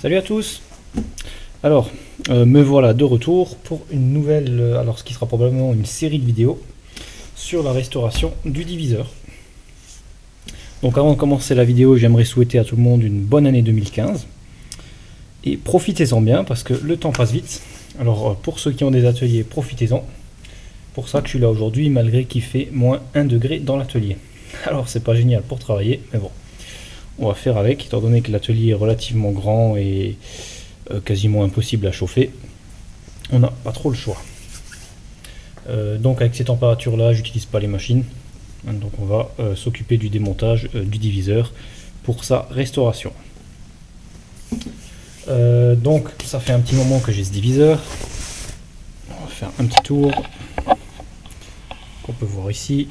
Salut à tous. Alors, me voilà de retour pour une nouvelle, alors ce qui sera probablement une série de vidéos sur la restauration du diviseur. Donc avant de commencer la vidéo, j'aimerais souhaiter à tout le monde une bonne année 2015. Et profitez-en bien parce que le temps passe vite. Alors pour ceux qui ont des ateliers, profitez-en. Pour ça que je suis là aujourd'hui, malgré qu'il fait moins 1 degré dans l'atelier. Alors c'est pas génial pour travailler, mais bon. On va faire avec, étant donné que l'atelier est relativement grand et quasiment impossible à chauffer. On n'a pas trop le choix. Donc avec ces températures là, j'utilise pas les machines. Donc on va s'occuper du démontage du diviseur pour sa restauration. Donc ça fait un petit moment que j'ai ce diviseur. On va faire un petit tour qu'on peut voir ici,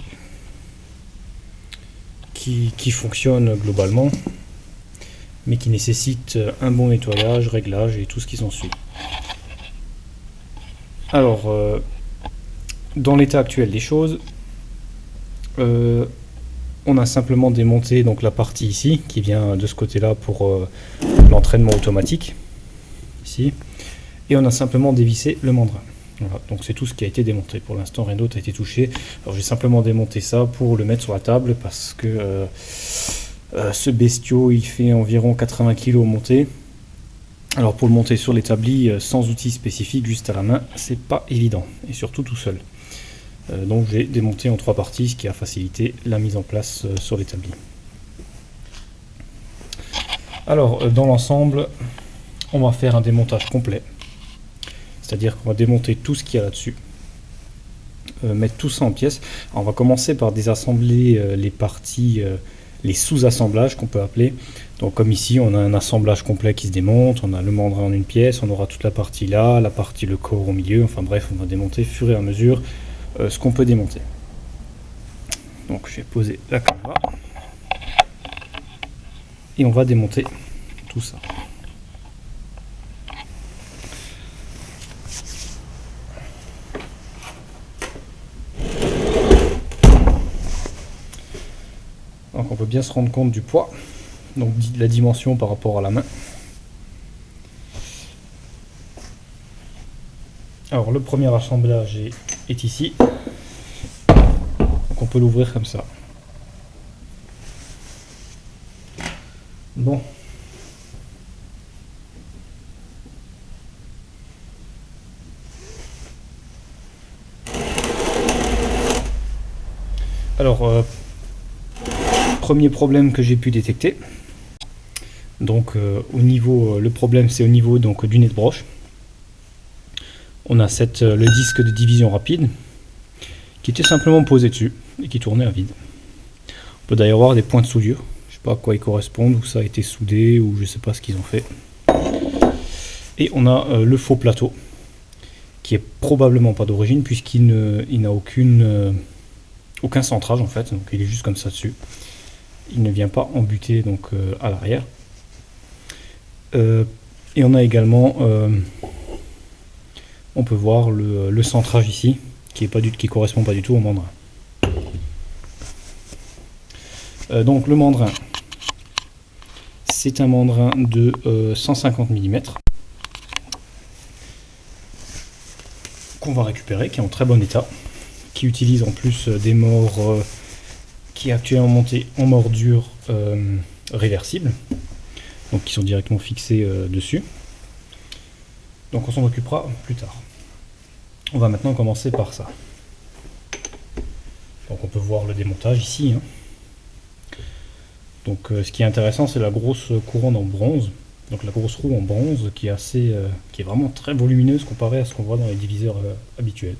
qui fonctionne globalement, mais qui nécessite un bon nettoyage, réglage et tout ce qui s'ensuit. Alors, dans l'état actuel des choses, on a simplement démonté donc la partie ici, qui vient de ce côté-là pour l'entraînement automatique, ici, et on a simplement dévissé le mandrin. Voilà, donc c'est tout ce qui a été démonté. Pour l'instant, rien d'autre a été touché. Alors j'ai simplement démonté ça pour le mettre sur la table parce que ce bestiau, il fait environ 80 kg monté. Alors pour le monter sur l'établi sans outils spécifiques, juste à la main, c'est pas évident, et surtout tout seul. Donc j'ai démonté en 3 parties, ce qui a facilité la mise en place sur l'établi. Alors dans l'ensemble, on va faire un démontage complet. C'est-à-dire qu'on va démonter tout ce qu'il y a là-dessus, mettre tout ça en pièces. Alors on va commencer par désassembler les parties, les sous-assemblages qu'on peut appeler. Donc comme ici, on a un assemblage complet qui se démonte, on a le mandrin en une pièce, on aura toute la partie là, la partie le corps au milieu, enfin bref, on va démonter au fur et à mesure ce qu'on peut démonter. Donc je vais poser la caméra et on va démonter tout ça. Donc on peut bien se rendre compte du poids, donc la dimension par rapport à la main. Alors le premier assemblage est ici, donc on peut l'ouvrir comme ça. Bon. Alors, premier problème que j'ai pu détecter. Donc au niveau, le problème c'est au niveau donc, du nez de broche. On a le disque de division rapide qui était simplement posé dessus et qui tournait à vide. On peut d'ailleurs voir des points de soudure. Je sais pas à quoi ils correspondent, ou ça a été soudé, ou je sais pas ce qu'ils ont fait. Et on a le faux plateau qui est probablement pas d'origine puisqu'il n'a aucun centrage en fait, donc il est juste comme ça dessus. Il ne vient pas embuter donc à l'arrière. Et on a également, on peut voir le centrage ici, qui correspond pas du tout au mandrin. Donc le mandrin, c'est un mandrin de 150 mm qu'on va récupérer, qui est en très bon état, qui utilise en plus des mors qui est actuellement monté en mordure réversible, donc qui sont directement fixés dessus. Donc on s'en occupera plus tard. On va maintenant commencer par ça. Donc on peut voir le démontage ici. Donc ce qui est intéressant, c'est la grosse couronne en bronze, donc la grosse roue en bronze qui est vraiment très volumineuse comparée à ce qu'on voit dans les diviseurs habituels.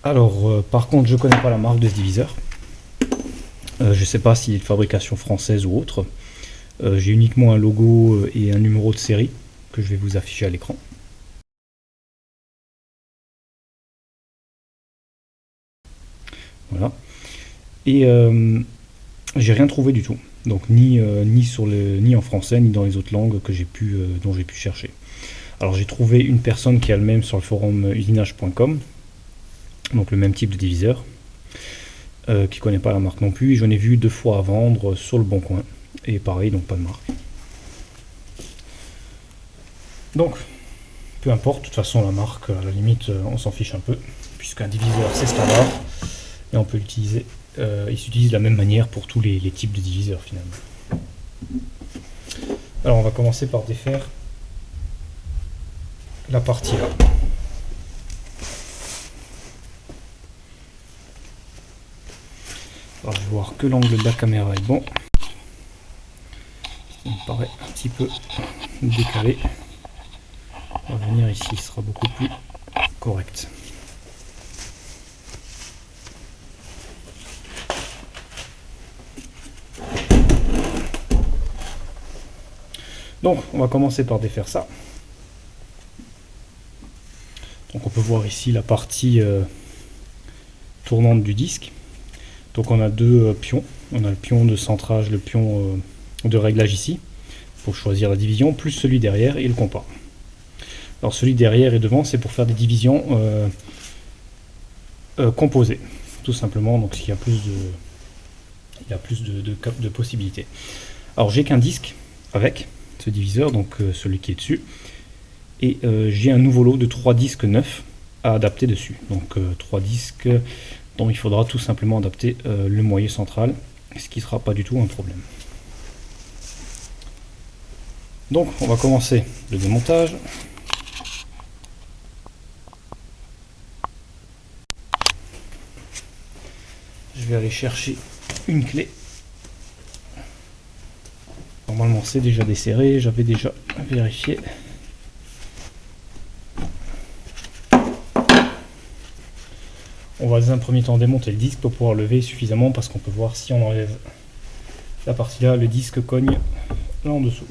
Alors par contre, je connais pas la marque de ce diviseur. Je sais pas s'il est de fabrication française ou autre. J'ai uniquement un logo et un numéro de série que je vais vous afficher à l'écran. Voilà. Et j'ai rien trouvé du tout. Donc ni en français, ni dans les autres langues que dont j'ai pu chercher. Alors j'ai trouvé une personne qui a le même sur le forum usinage.com, donc le même type de diviseur, qui connaît pas la marque non plus. J'en ai vu 2 fois à vendre sur le bon coin. Et pareil, donc pas de marque. Donc, peu importe, de toute façon la marque, à la limite, on s'en fiche un peu, puisqu'un diviseur c'est standard, et on peut l'utiliser, il s'utilise de la même manière pour tous les types de diviseurs finalement. Alors on va commencer par défaire la partie là. Alors je vais voir que l'angle de la caméra est bon. Ça me paraît un petit peu décalé. On va venir ici, ce sera beaucoup plus correct. Donc on va commencer par défaire ça. Donc on peut voir ici la partie tournante du disque. Donc on a deux pions. On a le pion de centrage, le pion de réglage ici, pour choisir la division, plus celui derrière et le compas. Alors celui derrière et devant, c'est pour faire des divisions composées, tout simplement. Donc il y a plus de possibilités. Alors j'ai qu'un disque avec ce diviseur, donc celui qui est dessus, et j'ai un nouveau lot de 3 disques neufs à adapter dessus. Donc 3 disques dont il faudra tout simplement adapter le moyeu central, ce qui ne sera pas du tout un problème. Donc on va commencer le démontage. Je vais aller chercher une clé. Normalement c'est déjà desserré, j'avais déjà vérifié. On va dans un premier temps démonter le disque pour pouvoir lever suffisamment, parce qu'on peut voir si on enlève la partie là, le disque cogne là en dessous.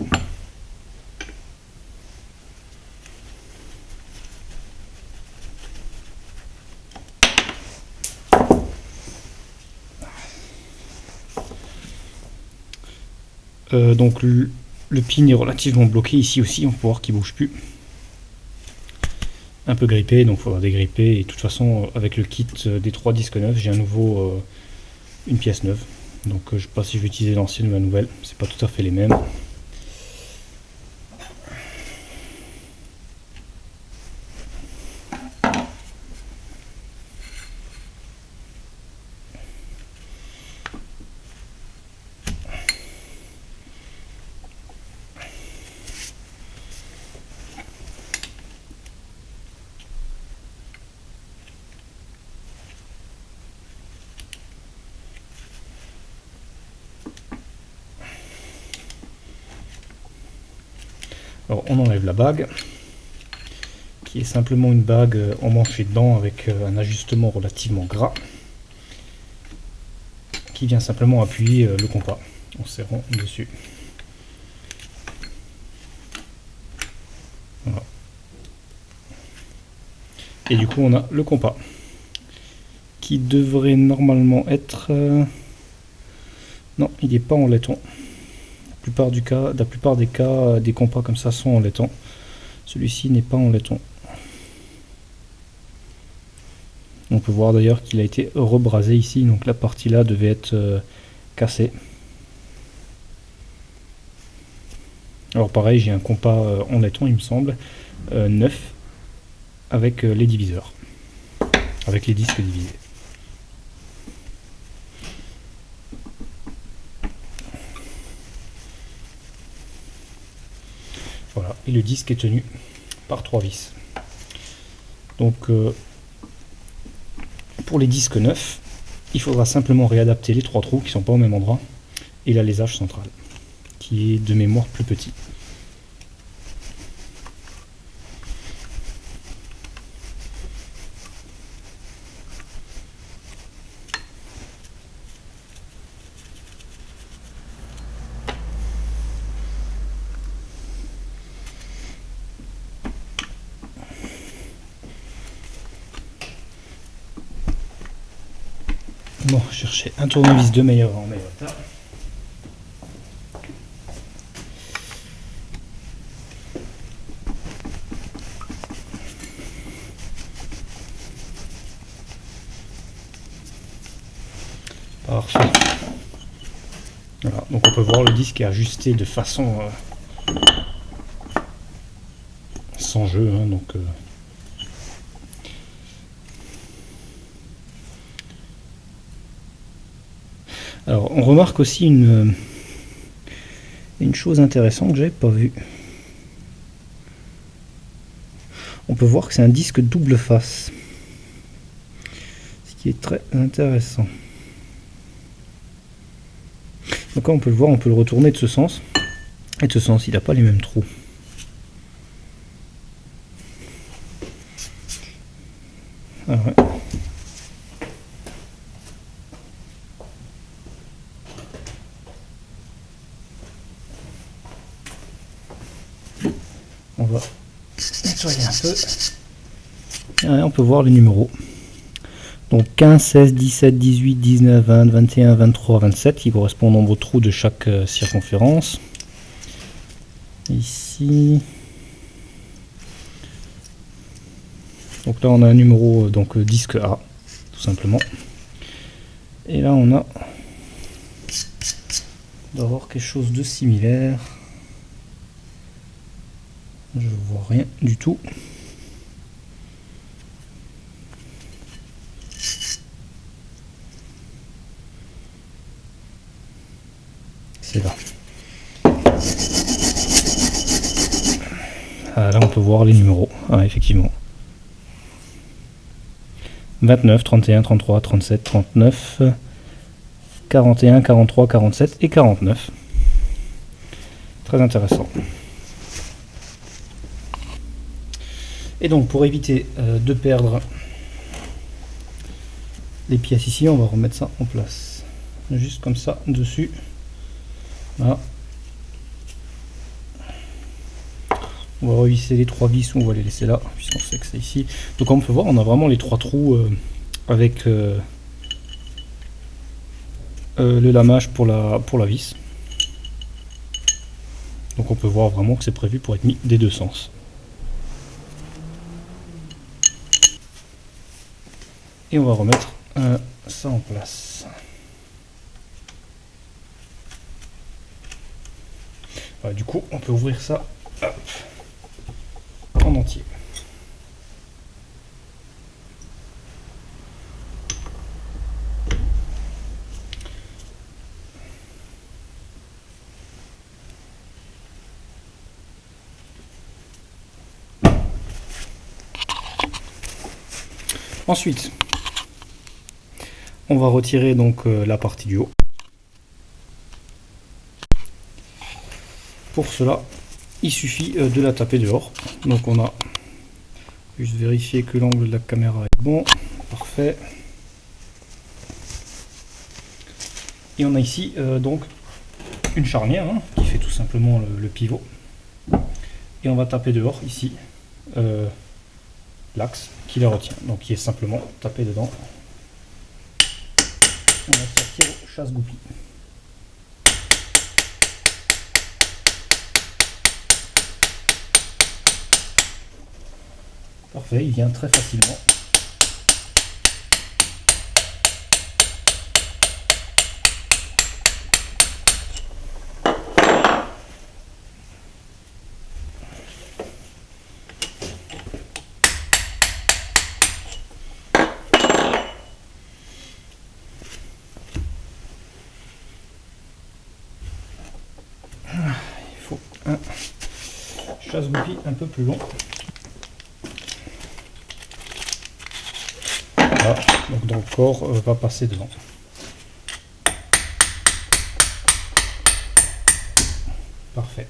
Donc le pin est relativement bloqué ici aussi, on peut voir qu'il bouge plus. Un peu grippé, donc il faudra dégripper, et de toute façon avec le kit des 3 disques neufs, j'ai à nouveau une pièce neuve. Donc je ne sais pas si je vais utiliser l'ancienne ou la nouvelle, c'est pas tout à fait les mêmes. Alors on enlève la bague, qui est simplement une bague emmanchée dedans avec un ajustement relativement gras, qui vient simplement appuyer le compas en serrant dessus. Voilà. Et du coup on a le compas, qui devrait normalement être... Non, il n'est pas en laiton. La plupart des cas, des compas comme ça sont en laiton. Celui-ci n'est pas en laiton. On peut voir d'ailleurs qu'il a été rebrasé ici, donc la partie là devait être cassée. Alors pareil, j'ai un compas en laiton, il me semble, neuf, avec les diviseurs, avec les disques divisés. Voilà, et le disque est tenu par 3 vis. Donc pour les disques neufs, il faudra simplement réadapter les 3 trous qui ne sont pas au même endroit, et l'alésage central, qui est de mémoire plus petit. Bon, chercher un tournevis de meilleur en meilleur état. Parfait. Voilà, donc on peut voir le disque est ajusté de façon en jeu, hein, donc alors on remarque aussi une chose intéressante que j'avais pas vue. On peut voir que c'est un disque double face, ce qui est très intéressant. Donc là on peut le voir, on peut le retourner de ce sens, et de ce sens il n'a pas les mêmes trous. Ah ouais. On va nettoyer un peu. Et on peut voir les numéros. Donc 15, 16, 17, 18, 19, 20, 21, 23, 27 qui correspondent au nombre de trous de chaque circonférence. Ici. Donc là on a un numéro donc disque A tout simplement. Et là on a d'avoir quelque chose de similaire. Je vois rien du tout. C'est là. Ah, là on peut voir les numéros. Ah, effectivement. 29, 31, 33, 37, 39, 41, 43, 47 et 49. Très intéressant. Et donc pour éviter de perdre les pièces ici, on va remettre ça en place. Juste comme ça, dessus. Voilà. On va revisser les 3 vis, on va les laisser là, puisqu'on sait que c'est ici. Donc comme on peut voir, on a vraiment les 3 trous avec le lamage pour la vis. Donc on peut voir vraiment que c'est prévu pour être mis des deux sens. Et on va remettre ça en place. Voilà, du coup, on peut ouvrir ça en entier. Ensuite, on va retirer donc la partie du haut. Pour cela, il suffit de la taper dehors. Donc on a juste vérifier que l'angle de la caméra est bon. Parfait. Et on a ici donc une charnière qui fait tout simplement le pivot. Et on va taper dehors ici l'axe qui la retient. Donc qui est simplement tapé dedans. On va sortir au chasse-goupille. Parfait, il vient très facilement. Il faut un chasse-goupille un peu plus long. Voilà, donc dans le corps va passer devant. Parfait.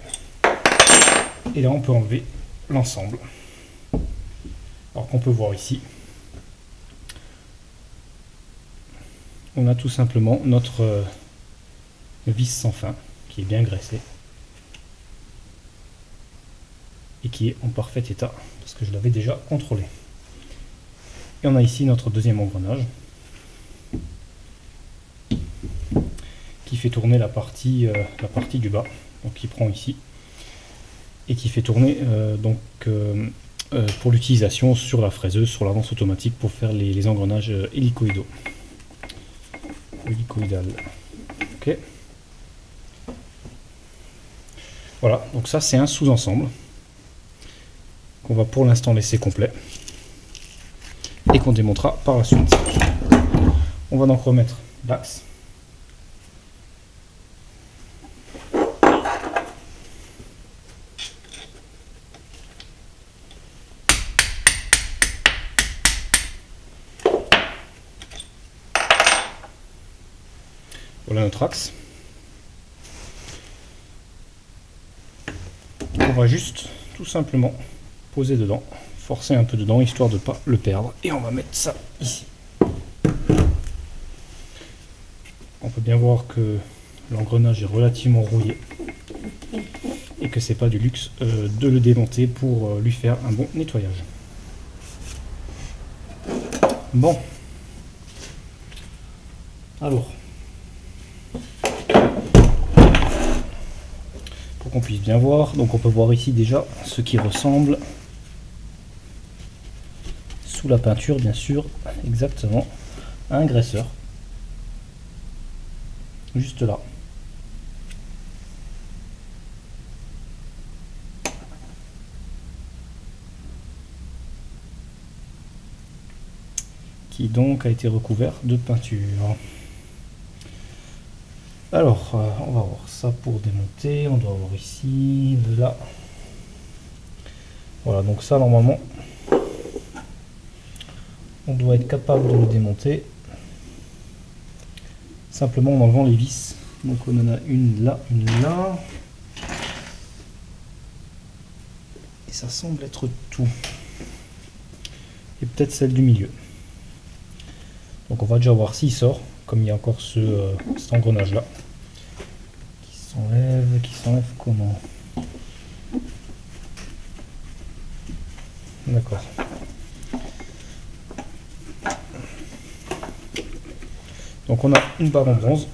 Et là on peut enlever l'ensemble. Alors qu'on peut voir ici, on a tout simplement notre vis sans fin qui est bien graissée et qui est en parfait état parce que je l'avais déjà contrôlé. Et on a ici notre deuxième engrenage qui fait tourner la partie du bas, donc qui prend ici et qui fait tourner pour l'utilisation sur la fraiseuse, sur l'avance automatique pour faire les engrenages hélicoïdaux. Hélicoïdal. Ok. Voilà, donc ça c'est un sous-ensemble qu'on va pour l'instant laisser complet et qu'on démontera par la suite. On va donc remettre l'axe. Voilà notre axe. On va juste tout simplement poser dedans, forcer un peu dedans histoire de ne pas le perdre, et on va mettre ça ici. On peut bien voir que l'engrenage est relativement rouillé et que c'est pas du luxe de le démonter pour lui faire un bon nettoyage. Bon, alors pour qu'on puisse bien voir, donc on peut voir ici déjà ce qui ressemble sous la peinture, bien sûr, exactement à un graisseur, juste là. Qui donc a été recouvert de peinture. Alors, on va voir ça pour démonter. On doit avoir ici, là. Voilà, donc ça normalement, on doit être capable de le démonter simplement en enlevant les vis. Donc on en a une là, une là. Et ça semble être tout. Et peut-être celle du milieu. Donc on va déjà voir s'il sort, comme il y a encore cet engrenage là. Qui s'enlève comment? D'accord. Donc on a une barre en bronze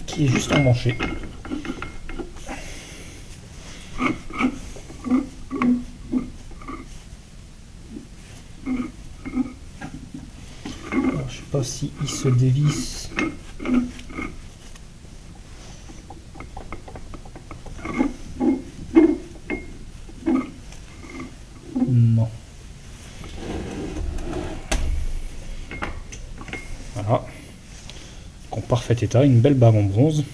qui est juste emmanchée. Alors, je sais pas si il se dévisse. Non. Voilà. En parfait état, une belle barre en bronze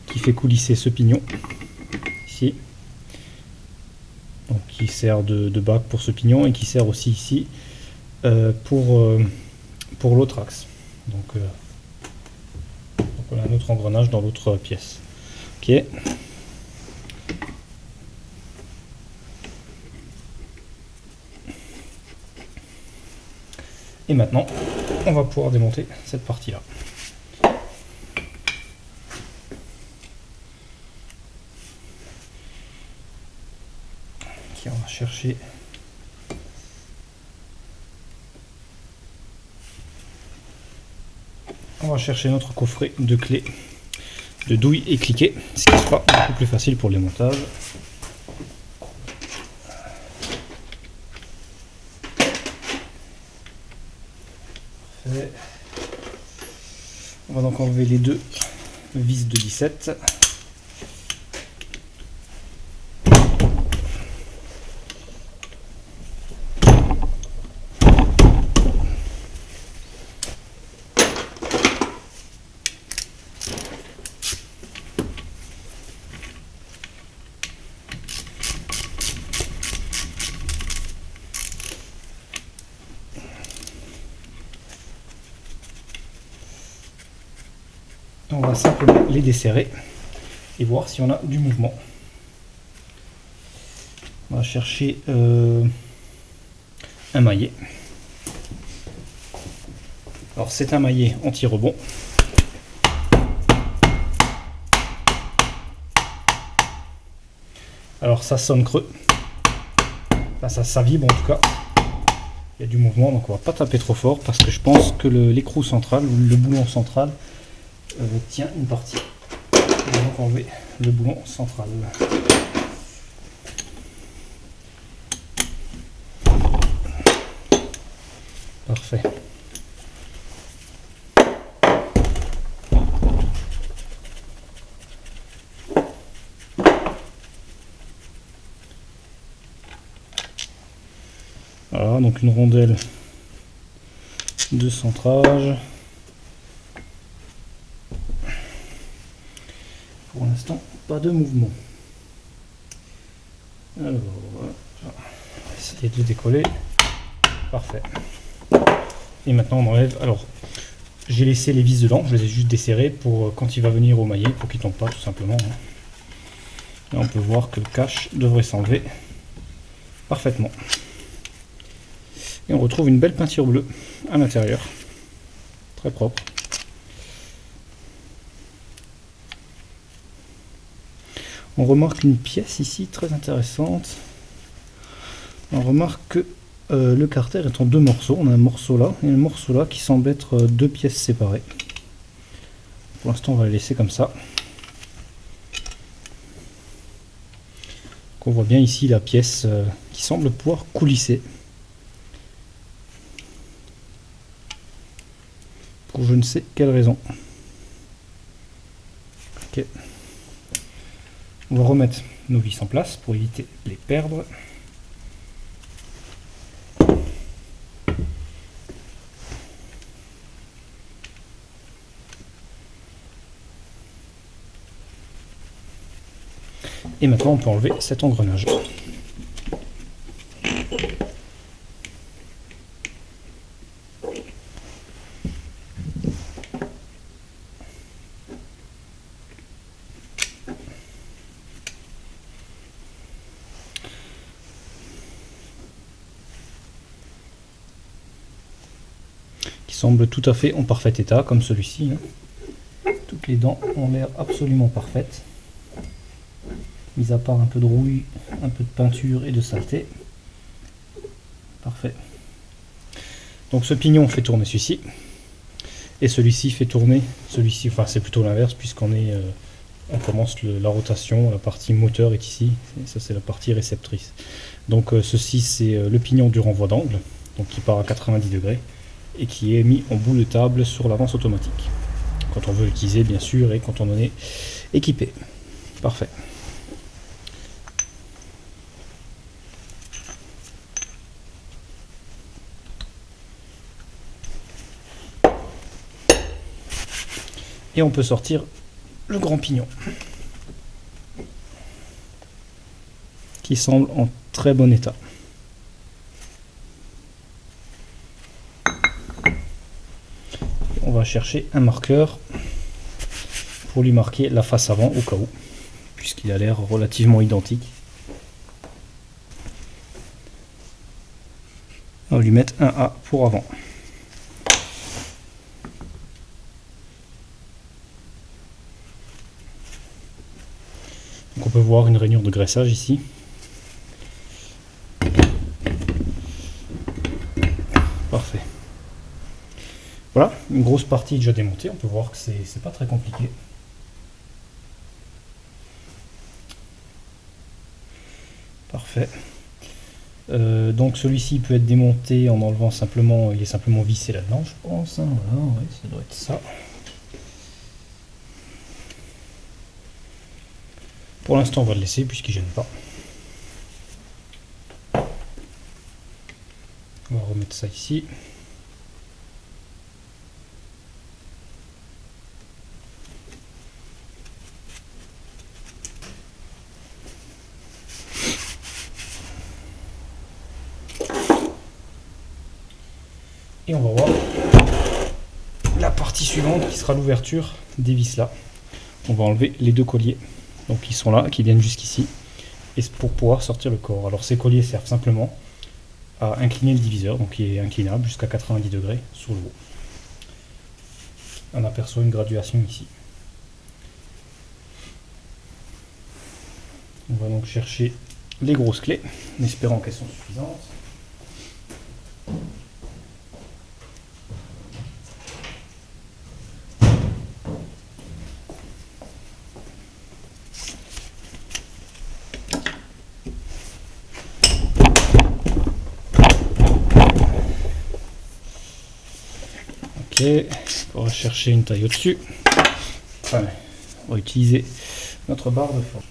qui fait coulisser ce pignon ici. Donc, qui sert de bac pour ce pignon et qui sert aussi ici pour l'autre axe. Donc on a un autre engrenage dans l'autre pièce. Ok. Et maintenant, on va pouvoir démonter cette partie-là. On va chercher notre coffret de clés de douille et cliquet, ce qui sera beaucoup plus facile pour les montages. Parfait. On va donc enlever les deux vis de 17. On va simplement les desserrer et voir si on a du mouvement. On va chercher un maillet. Alors c'est un maillet anti-rebond. Alors ça sonne creux. Enfin, ça vibre en tout cas. Il y a du mouvement, donc on va pas taper trop fort parce que je pense que l'écrou central, ou le boulon central, tient une partie. On va donc enlever le boulon central. Parfait. Voilà, donc une rondelle de centrage. Pour l'instant, pas de mouvement. Alors, voilà. On va essayer de décoller. Parfait. Et maintenant, on enlève. Alors, j'ai laissé les vis dedans, je les ai juste desserrées pour quand il va venir au maillet, pour qu'il ne tombe pas, tout simplement. Là, on peut voir que le cache devrait s'enlever parfaitement. Et on retrouve une belle peinture bleue à l'intérieur. Très propre. On remarque une pièce ici très intéressante. On remarque que le carter est en deux morceaux. On a un morceau là et un morceau là qui semble être deux pièces séparées. Pour l'instant, on va les laisser comme ça. On voit bien ici la pièce qui semble pouvoir coulisser. Pour je ne sais quelle raison. Ok. On va remettre nos vis en place pour éviter de les perdre. Et maintenant on peut enlever cet engrenage. Qui semble tout à fait en parfait état, comme celui-ci. Toutes les dents ont l'air absolument parfaites. Mis à part un peu de rouille, un peu de peinture et de saleté. Parfait. Donc ce pignon fait tourner celui-ci. Et celui-ci fait tourner celui-ci. Enfin c'est plutôt l'inverse puisqu'on est... on commence la rotation, la partie moteur est ici, et ça c'est la partie réceptrice. Donc ceci c'est le pignon du renvoi d'angle, donc qui part à 90 degrés, et qui est mis en bout de table sur l'avance automatique. Quand on veut l'utiliser bien sûr, et quand on en est équipé. Parfait. Et on peut sortir le grand pignon, qui semble en très bon état. On va chercher un marqueur pour lui marquer la face avant au cas où, puisqu'il a l'air relativement identique. On va lui mettre un A pour avant. Donc on peut voir une rainure de graissage ici. Parfait. Voilà, une grosse partie déjà démontée. On peut voir que c'est pas très compliqué. Parfait. Donc celui-ci peut être démonté en enlevant simplement, il est simplement vissé là-dedans, je pense. Hein, voilà, ouais, ça doit être ça. Pour l'instant, on va le laisser puisqu'il ne gêne pas. On va remettre ça ici. Et on va voir la partie suivante qui sera l'ouverture des vis là. On va enlever les deux colliers, donc qui sont là, qui viennent jusqu'ici, et pour pouvoir sortir le corps. Alors ces colliers servent simplement à incliner le diviseur, donc il est inclinable jusqu'à 90 degrés sur le haut. On aperçoit une graduation ici. On va donc chercher les grosses clés, en espérant qu'elles sont suffisantes. On va chercher une taille au-dessus. Enfin, on va utiliser notre barre de forge.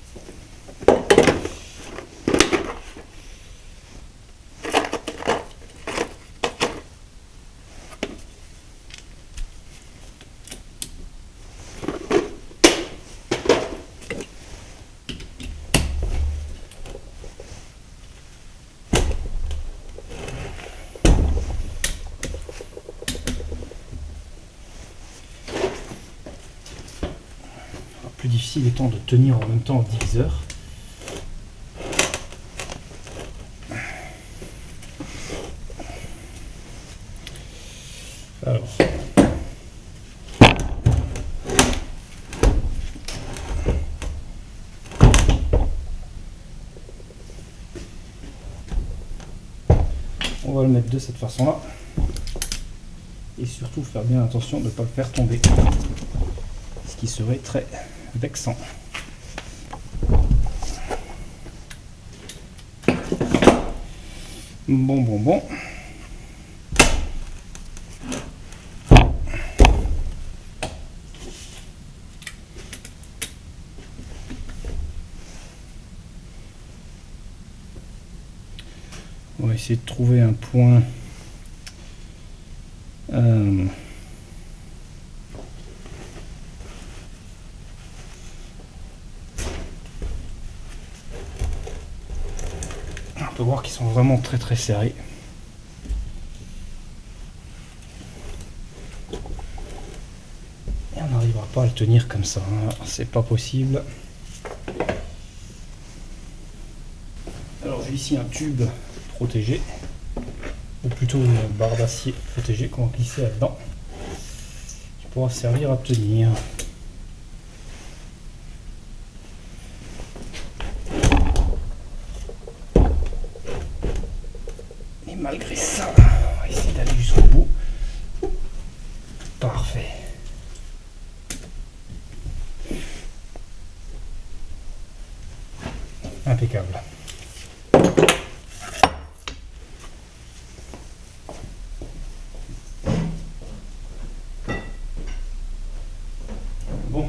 difficile étant de tenir en même temps le diviseur. Alors, on va le mettre de cette façon-là. Et surtout faire bien attention de ne pas le faire tomber. Ce qui serait très vexant. Bon. On va essayer de trouver un point on peut voir qu'ils sont vraiment très serrés. Et on n'arrivera pas à le tenir comme ça, hein. C'est pas possible. Alors j'ai ici un tube protégé, ou plutôt une barre d'acier protégée qu'on va glisser là-dedans, qui pourra servir à tenir. Et malgré ça, on va essayer d'aller jusqu'au bout. Parfait. Impeccable. Bon.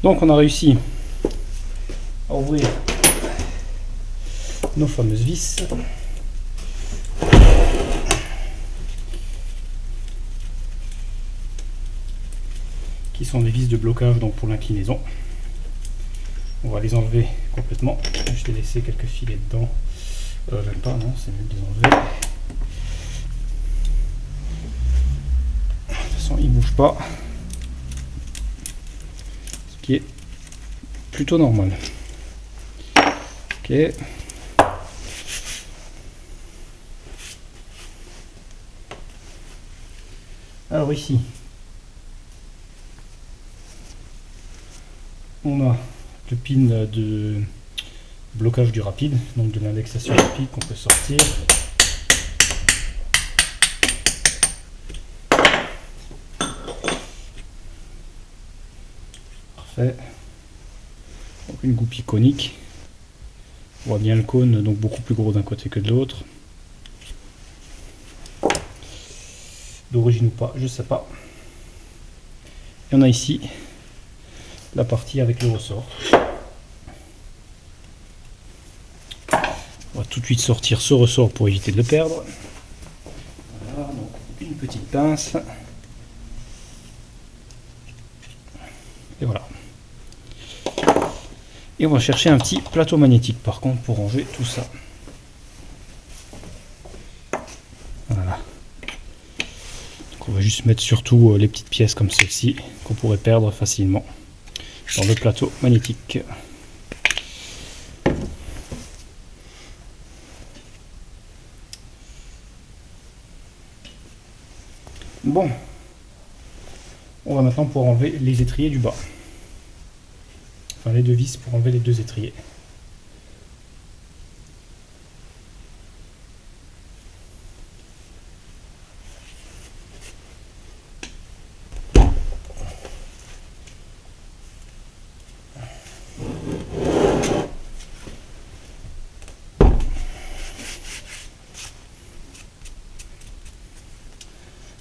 Donc on a réussi à ouvrir nos fameuses vis. Qui sont des vis de blocage donc pour l'inclinaison. On va les enlever complètement. Je vais laisser quelques filets dedans. Même pas, non, c'est mieux de les enlever. De toute façon, ils ne bougent pas. Ce qui est plutôt normal. Ok. Alors ici, on a le pin de blocage du rapide, donc de l'indexation rapide qu'on peut sortir. Parfait. Donc une goupille conique. On voit bien le cône, donc beaucoup plus gros d'un côté que de l'autre. D'origine ou pas, je sais pas. Et on a ici la partie avec le ressort. On va tout de suite sortir ce ressort pour éviter de le perdre. Voilà, donc une petite pince. Et voilà. Et on va chercher un petit plateau magnétique par contre pour ranger tout ça. Voilà. Donc on va juste mettre surtout les petites pièces comme celle-ci qu'on pourrait perdre facilement dans le plateau magnétique. Bon, on va maintenant pouvoir enlever les étriers du bas. Enfin les deux vis pour enlever les deux étriers.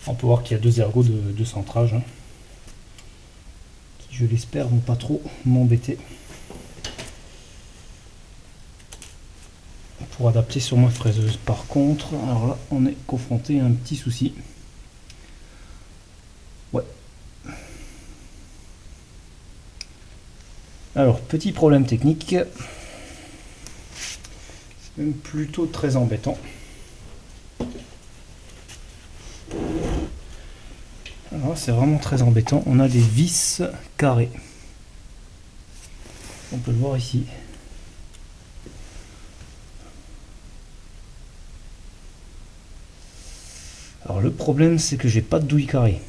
On peut voir qu'il y a deux ergots de centrage, hein, qui je l'espère vont pas trop m'embêter. Pour adapter sur ma fraiseuse. Par contre, alors là on est confronté à un petit souci. Ouais. Alors, petit problème technique, c'est même plutôt très embêtant. Alors c'est vraiment très embêtant, on a des vis carrées. On peut le voir ici. Alors le problème c'est que j'ai pas de douille carrée.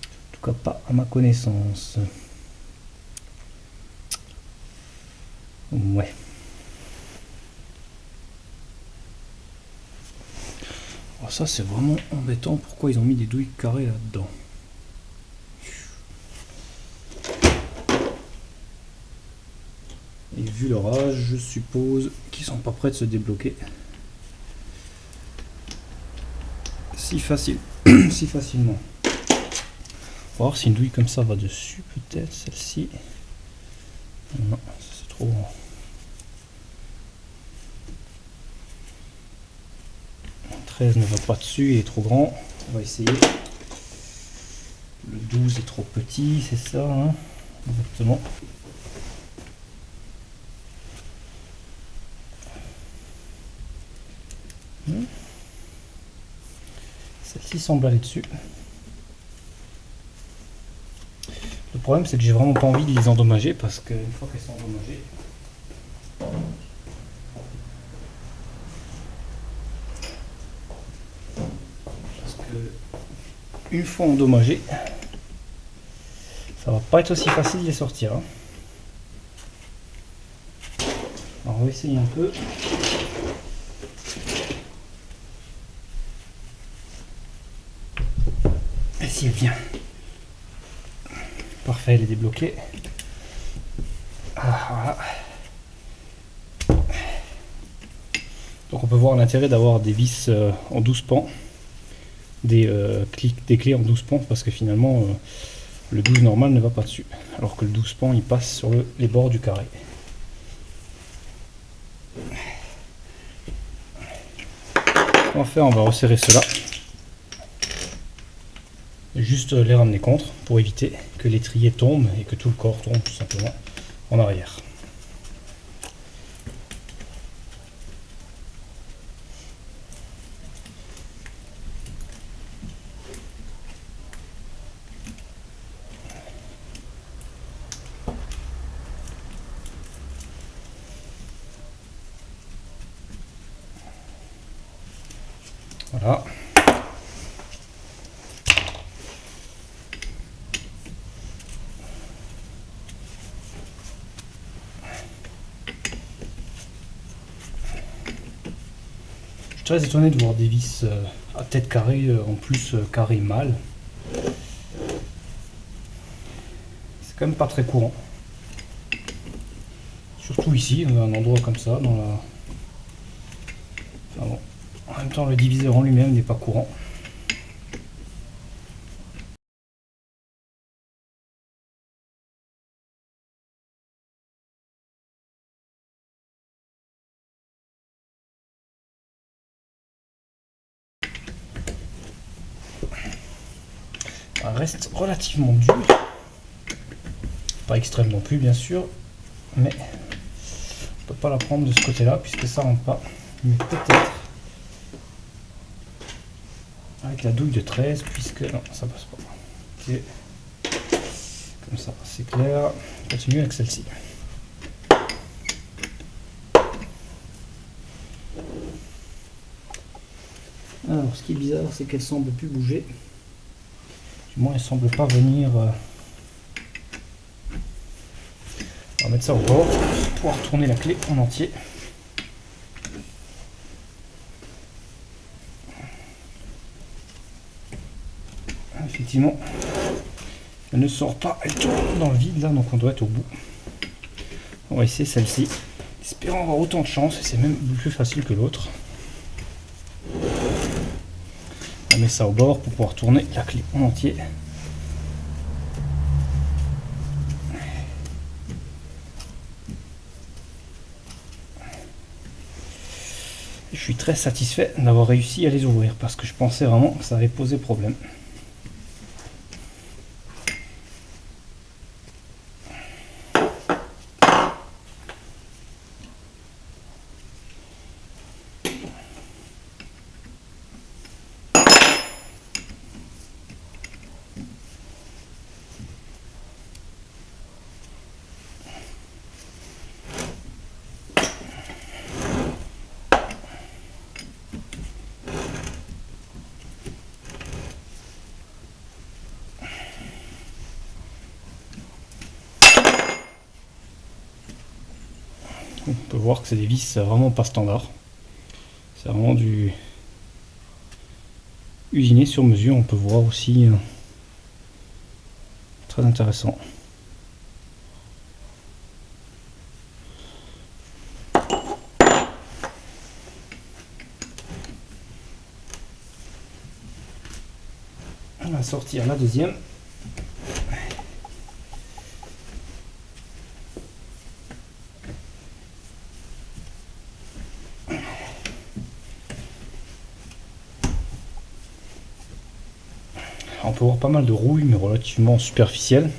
En tout cas pas à ma connaissance. Ouais. Alors ça c'est vraiment embêtant, pourquoi ils ont mis des douilles carrées là-dedans. Et vu leur âge, je suppose qu'ils sont pas prêts de se débloquer si facilement. On va voir si une douille comme ça va dessus, peut-être celle-ci. Non, c'est trop grand. Le 13 ne va pas dessus, il est trop grand. On va essayer. Le 12 est trop petit, c'est ça, hein, exactement. Celle-ci semble aller dessus. Le problème c'est que j'ai vraiment pas envie de les endommager parce qu'une fois qu'elles sont endommagées, une fois endommagées, ça va pas être aussi facile de les sortir. Hein. Alors on va essayer un peu. Et si elle vient. Parfait, elle est débloquée. Ah, voilà. Donc on peut voir l'intérêt d'avoir des vis en 12 pans, des clés en 12 pans, parce que finalement le 12 normal ne va pas dessus, alors que le 12 pans il passe sur les bords du carré. On va faire, on va resserrer cela. Juste les ramener contre pour éviter que l'étrier tombe et que tout le corps tombe tout simplement en arrière. Voilà. Je suis très étonné de voir des vis à tête carrée, en plus carré mâle. C'est quand même pas très courant. Surtout ici, dans un endroit comme ça, dans la... Enfin bon. En même temps, le diviseur en lui-même n'est pas courant. Ça reste relativement dur. Pas extrême non plus, bien sûr, mais on peut pas la prendre de ce côté-là puisque ça rentre pas. Mais peut-être avec la douille de 13, puisque non, ça passe pas. Okay. Comme ça, c'est clair. On continue avec celle-ci. Alors, ce qui est bizarre, c'est qu'elle semble plus bouger. Du moins, elle semble pas venir. On va mettre ça au bord pour pouvoir tourner la clé en entier. Effectivement, elle ne sort pas, elle tourne dans le vide là, donc on doit être au bout. On va essayer celle-ci, espérant avoir autant de chance, et c'est même plus facile que l'autre. On met ça au bord pour pouvoir tourner la clé en entier. Je suis très satisfait d'avoir réussi à les ouvrir parce que je pensais vraiment que ça allait poser problème. On peut voir que c'est des vis vraiment pas standard. C'est vraiment du usiné sur mesure. On peut voir aussi très intéressant. On va sortir la deuxième. On peut voir pas mal de rouille, mais relativement superficielle.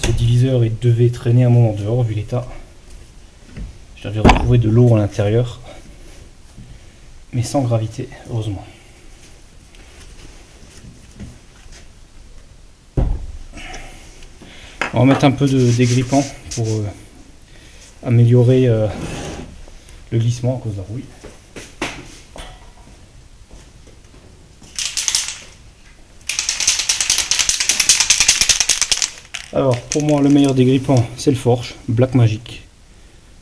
Ce diviseur il devait traîner un moment dehors vu l'état. J'avais retrouvé de l'eau à l'intérieur, mais sans gravité, heureusement. On va mettre un peu de dégrippant pour améliorer le glissement à cause de la rouille. Alors pour moi le meilleur dégrippant c'est le Forge Black Magic,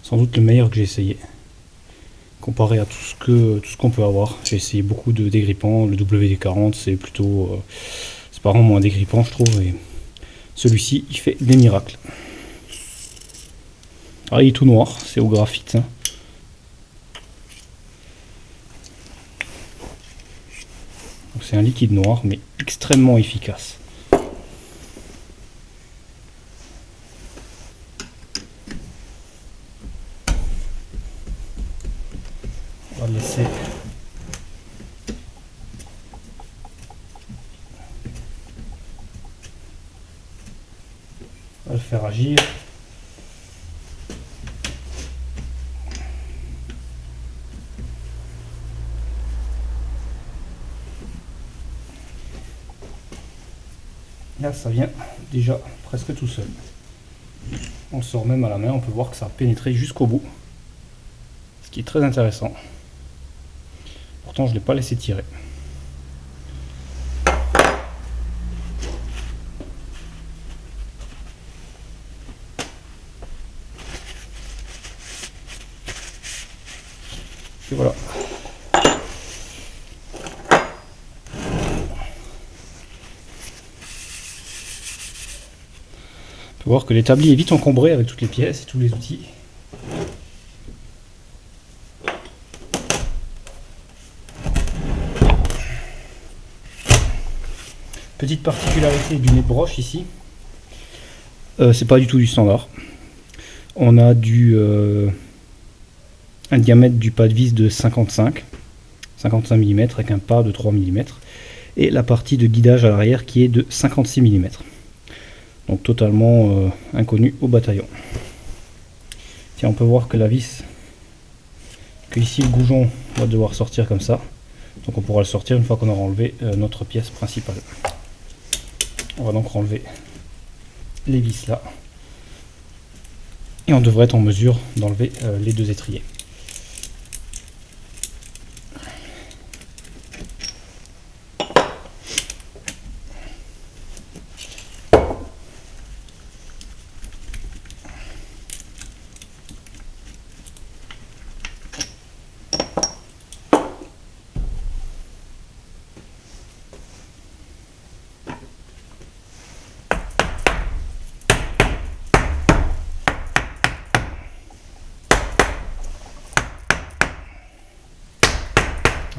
sans doute le meilleur que j'ai essayé comparé à tout ce qu'on peut avoir. J'ai essayé beaucoup de dégrippants, le WD-40 c'est plutôt c'est pas vraiment un dégrippant je trouve, et celui-ci il fait des miracles. Alors il est tout noir, c'est au graphite hein. C'est un liquide noir mais extrêmement efficace. On va le laisser on va le faire agir. Là ça vient déjà presque tout seul. On le sort même à la main, on peut voir que ça a pénétré jusqu'au bout. Ce qui est très intéressant. Pourtant je ne l'ai pas laissé tirer. Et voilà. On peut voir que l'établi est vite encombré avec toutes les pièces et tous les outils. Petite particularité du nez de broche ici, c'est pas du tout du standard. On a un diamètre du pas de vis de 55 mm avec un pas de 3 mm et la partie de guidage à l'arrière qui est de 56 mm. Donc totalement inconnu au bataillon. Tiens, on peut voir que la vis, que ici le goujon va devoir sortir comme ça. Donc on pourra le sortir une fois qu'on aura enlevé notre pièce principale. On va donc enlever les vis là. Et on devrait être en mesure d'enlever les deux étriers.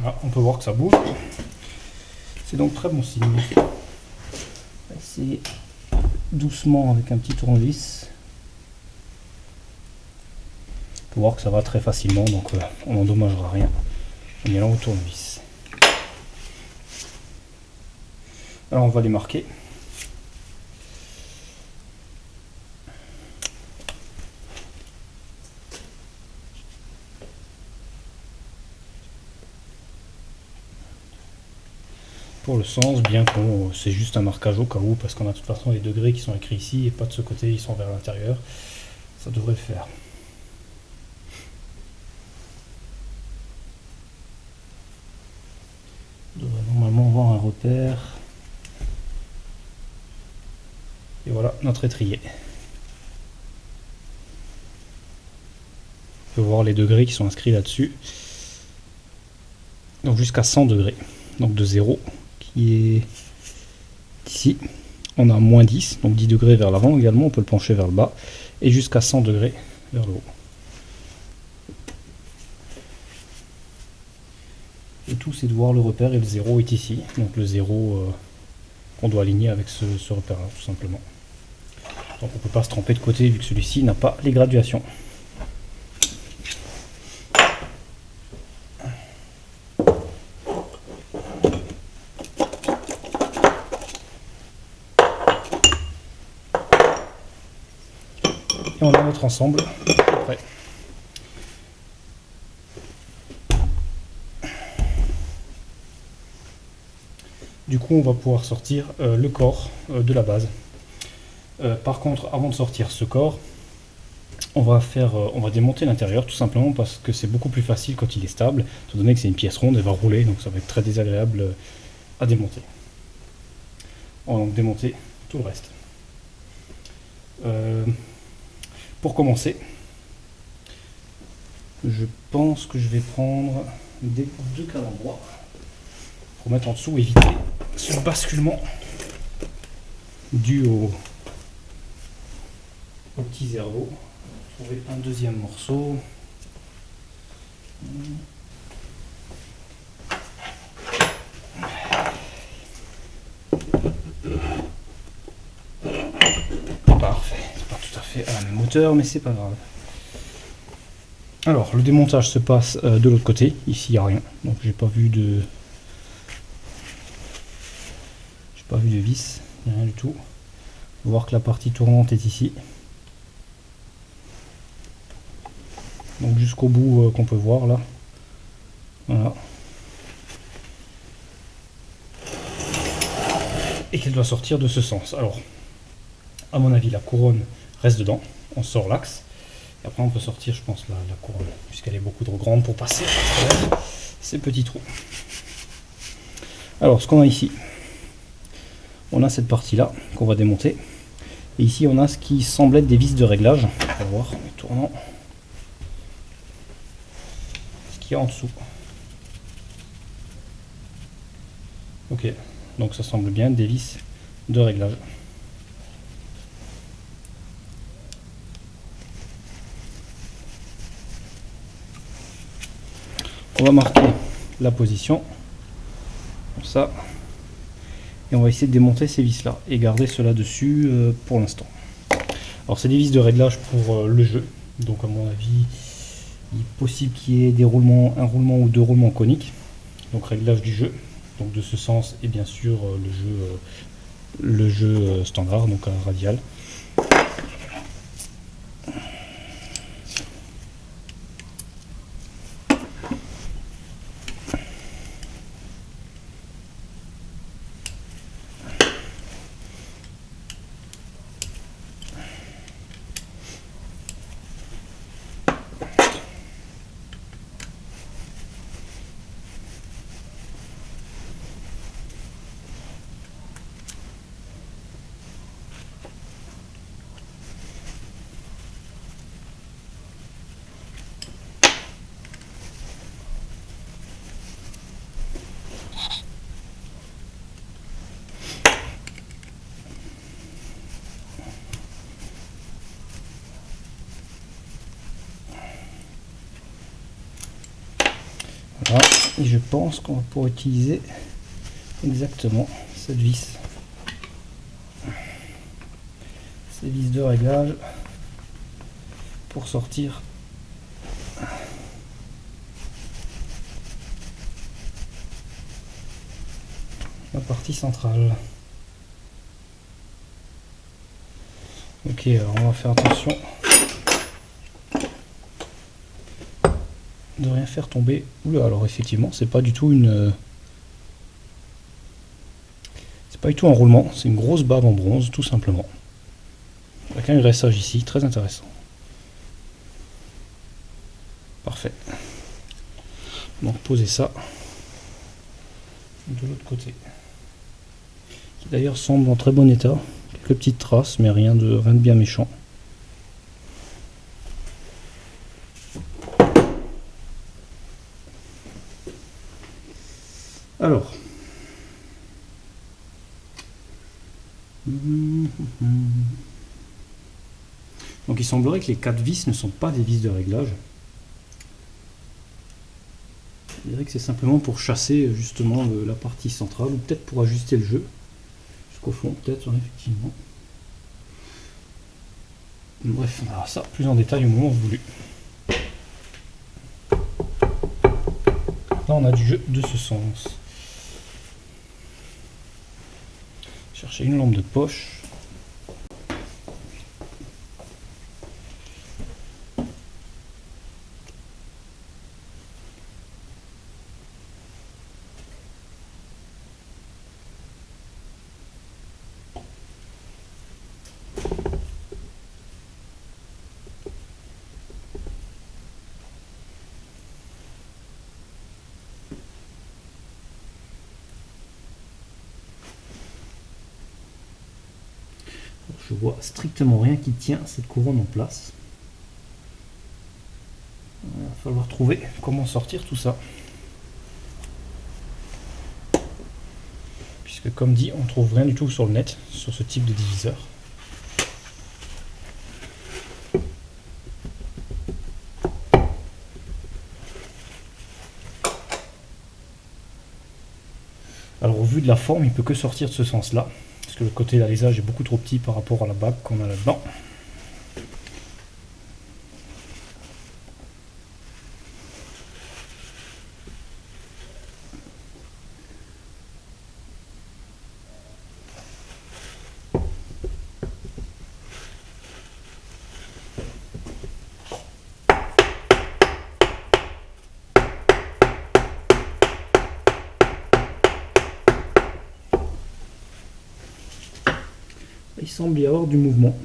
Voilà, on peut voir que ça bouge. C'est donc très bon signe. On va essayer doucement avec un petit tournevis. On peut voir que ça va très facilement, donc on n'endommagera rien en y allant au tournevis. Alors on va les marquer. Pour le sens, bien qu'on c'est juste un marquage au cas où, parce qu'on a de toute façon les degrés qui sont écrits ici et pas de ce côté, ils sont vers l'intérieur. Ça devrait le faire. On devrait normalement avoir un repère. Et voilà notre étrier. On peut voir les degrés qui sont inscrits là-dessus. Donc jusqu'à 100 degrés. Donc de 0 qui est ici. On a moins 10, donc 10 degrés vers l'avant également, on peut le pencher vers le bas. Et jusqu'à 100 degrés vers le haut. Le tout c'est de voir le repère et le 0 est ici. Donc le 0 qu'on doit aligner avec ce repère-là tout simplement. Donc on ne peut pas se tromper de côté vu que celui-ci n'a pas les graduations. Et on a notre ensemble prêt. Du coup on va pouvoir sortir le corps de la base. Par contre, avant de sortir ce corps, on va démonter l'intérieur tout simplement parce que c'est beaucoup plus facile quand il est stable, étant donné que c'est une pièce ronde, elle va rouler, donc ça va être très désagréable à démonter. On va donc démonter tout le reste. Pour commencer, je pense que je vais prendre deux calendroits pour mettre en dessous et éviter ce basculement dû au petit cerveau. Trouver un deuxième morceau. Parfait, c'est pas tout à fait à la même hauteur, mais c'est pas grave. Alors, le démontage se passe de l'autre côté. Ici, il n'y a rien, donc j'ai pas vu de vis, rien du tout. On va voir que la partie tournante est ici. Donc jusqu'au bout qu'on peut voir là. Voilà. Et qu'elle doit sortir de ce sens. Alors, à mon avis, la couronne reste dedans. On sort l'axe. Et après, on peut sortir, je pense, la couronne, puisqu'elle est beaucoup trop grande pour passer à travers ces petits trous. Alors, ce qu'on a ici, on a cette partie-là qu'on va démonter. Et ici, on a ce qui semble être des vis de réglage. On va voir en tournant ce qu'il y a en dessous. Ok, donc ça semble bien des vis de réglage. On va marquer la position, comme ça. Et on va essayer de démonter ces vis là et garder cela dessus pour l'instant. Alors c'est des vis de réglage pour le jeu, donc à mon avis il est possible qu'il y ait des roulements, un roulement ou deux roulements coniques, donc réglage du jeu, donc de ce sens, et bien sûr le jeu standard, donc à radial. Voilà, et je pense qu'on va pouvoir utiliser exactement cette vis. Ces vis de réglage pour sortir la partie centrale. Ok, alors on va faire attention de rien faire tomber. Oula, alors effectivement, c'est pas du tout un roulement, c'est une grosse bave en bronze, tout simplement. Avec un graissage ici, très intéressant. Parfait. Donc poser ça de l'autre côté. Qui d'ailleurs semble en très bon état. Quelques petites traces, mais rien de bien méchant. Alors, donc il semblerait que les 4 vis ne sont pas des vis de réglage. Je dirais que c'est simplement pour chasser justement la partie centrale, ou peut-être pour ajuster le jeu jusqu'au fond, peut-être, effectivement. Bref, on verra ça plus en détail au moment voulu. Là, on a du jeu de ce sens. Chercher une lampe de poche. Je vois strictement rien qui tient cette couronne en place. Il va falloir trouver comment sortir tout ça. Puisque comme dit, on trouve rien du tout sur le net, sur ce type de diviseur. Alors au vu de la forme, il peut que sortir de ce sens-là. Parce que le côté d'alésage est beaucoup trop petit par rapport à la bague qu'on a là-dedans. Il semble y avoir du mouvement.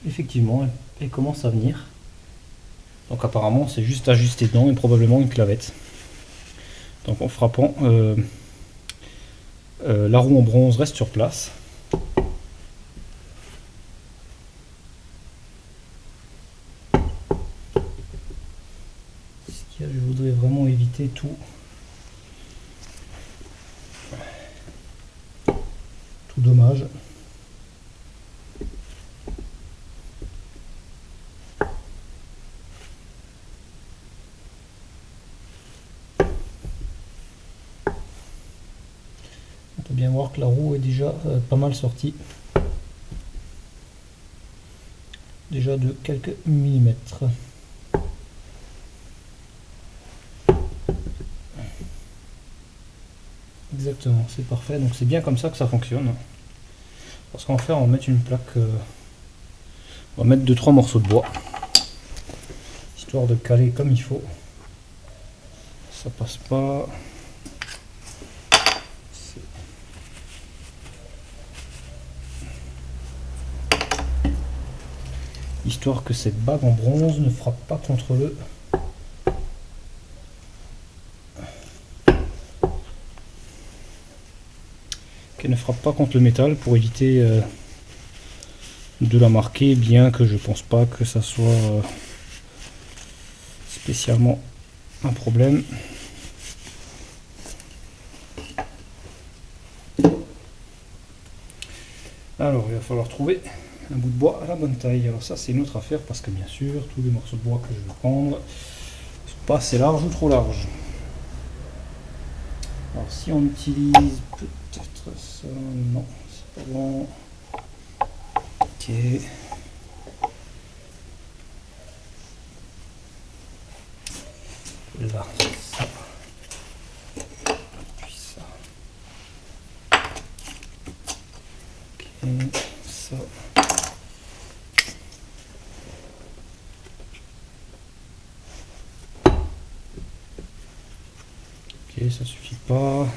Effectivement, elle commence à venir. Donc apparemment, c'est juste ajusté dedans et probablement une clavette. Donc en frappant, la roue en bronze reste sur place. Je voudrais vraiment éviter tout dommage. On peut bien voir que la roue est déjà pas mal sortie. Déjà de quelques millimètres. Exactement, c'est parfait. Donc c'est bien comme ça que ça fonctionne. Parce qu'en fait, on va mettre une plaque. On va mettre 2-3 morceaux de bois. Histoire de caler comme il faut. Ça passe pas. Histoire que cette bague en bronze ne frappe pas contre le qu'elle ne frappe pas contre le métal pour éviter de la marquer, bien que je pense pas que ça soit spécialement un problème. Alors il va falloir trouver un bout de bois à la bonne taille. Alors ça c'est une autre affaire parce que bien sûr tous les morceaux de bois que je vais prendre ne sont pas assez larges ou trop larges. Alors si on utilise peut-être ça, non c'est pas bon. Ok. Là, ça. Puis ça. Ok, ça. Ok, ça suffit pas.